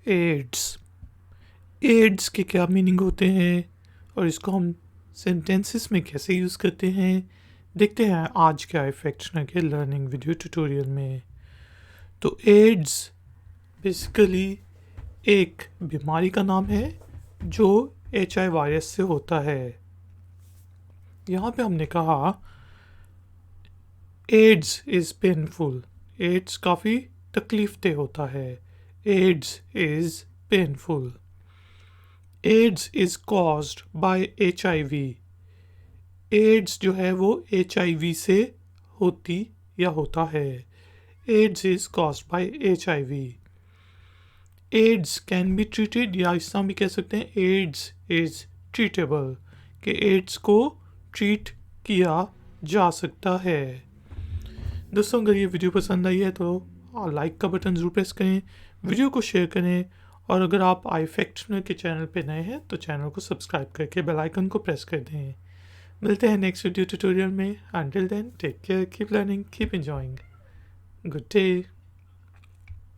Ads. Ads के क्या meaning होते हैं और इसको हम सेंटेंसेस में कैसे यूज़ करते हैं, देखते हैं आज के इफेक्टनर के लर्निंग वीडियो ट्यूटोरियल में। तो एड्स बेसिकली एक बीमारी का नाम है जो HIV वायरस से होता है। यहाँ पे हमने कहा एड्स इज़ पेनफुल। एड्स काफ़ी तकलीफ होता है। AIDS is painful. AIDS is caused by HIV। AIDS जो है वो HIV से होती या होता है। AIDS is caused by HIV। AIDS can be treated, या इस तरह भी कह सकते हैं एड्स इज़ ट्रीटेबल, कि एड्स को ट्रीट किया जा सकता है। दोस्तों, अगर ये वीडियो पसंद आई है तो लाइक का बटन ज़रूर प्रेस करें, वीडियो को शेयर करें, और अगर आप इफेक्टनर के चैनल पे नए हैं तो चैनल को सब्सक्राइब करके बेल आइकन को प्रेस कर दें। मिलते हैं नेक्स्ट वीडियो ट्यूटोरियल में। Until then, take care, keep learning, keep enjoying. Good day.